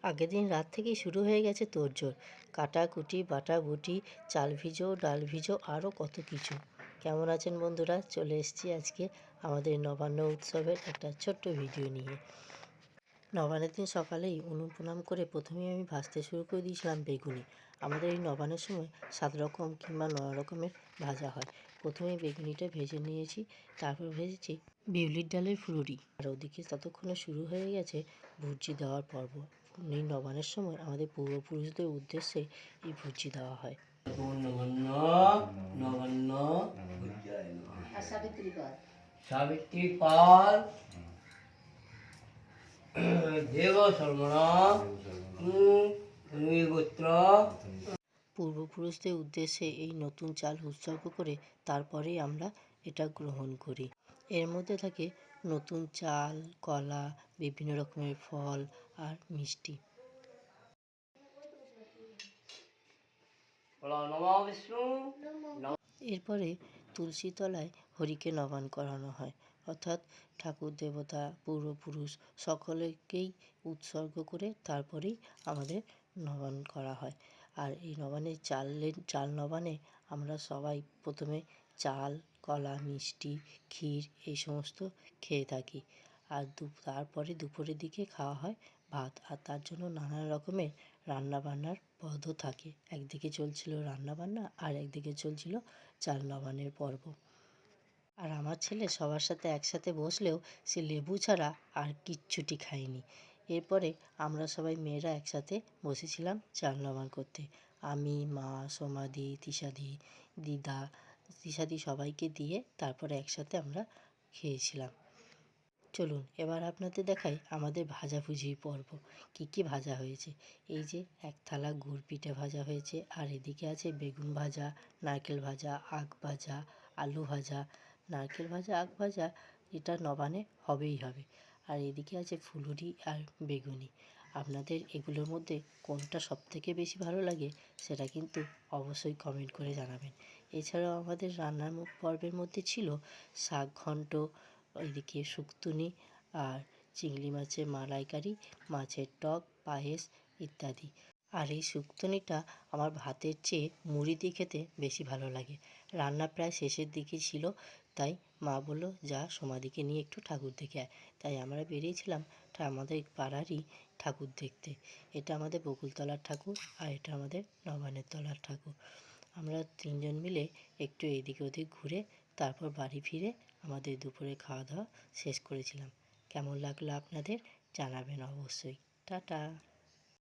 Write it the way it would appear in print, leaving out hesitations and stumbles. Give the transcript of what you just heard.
আগের দিন রাত থেকেই শুরু হয়ে গেছে তোড়জোড়, কাটাকুটি বাটাবুটি, চাল ভিজো ডাল ভিজো আরও কত কিছু। কেমন আছেন বন্ধুরা? চলে এসেছি আজকে আমাদের নবান্ন উৎসবের একটা ছোট্ট ভিডিও নিয়ে। নবান্নের দিন সকালেই উনুন প্রণাম করে প্রথমেই আমি ভাজতে শুরু করে দিয়েছিলাম বেগুনি। আমাদের এই নবান্নের সময় 7 রকম কিংবা 9 রকমের ভাজা হয়। প্রথমেই বেগুনিটা ভেজে নিয়েছি, তারপর ভেজেছি বিউলির ডালের ফুলুরি। আর ওদিকে ততক্ষণে শুরু হয়ে গেছে ভুর্জি দেওয়ার পর্ব। এই নবান্নের সময় আমাদের পূর্বপুরুষদের উদ্দেশ্যে এই ভুর্জি দেওয়া হয়। সাবিত্রী পাল পূর্বপুরুষদের উদ্দেশ্যে এই নতুন চাল উৎসর্গ করে তারপরেই আমরা এটা গ্রহণ করি। এর মধ্যে থাকে নতুন চাল, কলা, বিভিন্ন রকমের ফল আর মিষ্টি। এরপরে তুলসী তলায় হরিকে নবান করানো হয়, অর্থাৎ ঠাকুর দেবতা পূর্বপুরুষ সকলকেই উৎসর্গ করে তারপরেই আমাদের নবান করা হয়। আর এই নবানের চাল নবানে আমরা সবাই প্রথমে চাল, কলা, মিষ্টি, ক্ষীর এই সমস্ত খেয়ে থাকি। আর তারপরে দুপুরের দিকে খাওয়া হয় ভাত। আর তার জন্য নানা রকমের রান্নাবান্নার পদও থাকে। একদিকে চলছিল রান্নাবান্না আর একদিকে চলছিল চাল নবানের পর্ব। আর আমার ছেলে সবার সাথে একসাথে বসলেও সে লেবু ছাড়া আর কিচ্ছুটি খায়নি। এরপরে আমরা সবাই মেয়েরা একসাথে বসেছিলাম চাল নবান করতে। আমি, মা, সোমাদি, তিশাদি, দিদা, তিশাদি সবাইকে দিয়ে তারপরে একসাথে আমরা খেয়েছিলাম। চলুন এবার আপনাদের দেখাই আমাদের ভাজাভুজির পর্ব। কী কী ভাজা হয়েছে। এই যে এক থালা গুড় পিঠে ভাজা হয়েছে, আর এদিকে আছে বেগুন ভাজা, নারকেল ভাজা, আখ ভাজা, আলু ভাজা। নারকেল ভাজা আখ ভাজা এটা নবানে হবেই হবে। আর এদিকে আছে ফুলুরি আর বেগুনি। আপনাদের এগুলোর মধ্যে কোনটা সবথেকে বেশি ভালো লাগে সেটা কিন্তু অবশ্যই কমেন্ট করে জানাবেন। এছাড়াও আমাদের রান্নার পর্বের মধ্যে ছিল শাক ঘন্ট, ওইদিকে শুক্তুনি আর চিংড়ি মাছের মালাইকারি, মাছের টক, পায়েস ইত্যাদি। আর এই শুক্তুনিটা আমার ভাতের চেয়ে মুড়ি দিয়ে খেতে বেশি ভালো লাগে। রান্না প্রায় শেষের দিকে ছিল, তাই মা বলল যা সোমাদিকে নিয়ে একটু ঠাকুর দেখে আয়। তাই আমরা বেরিয়েছিলাম আমাদের পাড়ারই ঠাকুর দেখতে। এটা আমাদের বকুলতলার ঠাকুর আর এটা আমাদের নবান্নের তলার ঠাকুর। আমরা তিনজন মিলে একটু এদিক ওদিক ঘুরে তারপর বাড়ি ফিরে আমাদের দুপুরে খাওয়া দাওয়া শেষ করেছিলাম। কেমন লাগলো আপনাদের জানাবেন অবশ্যই। টাটা।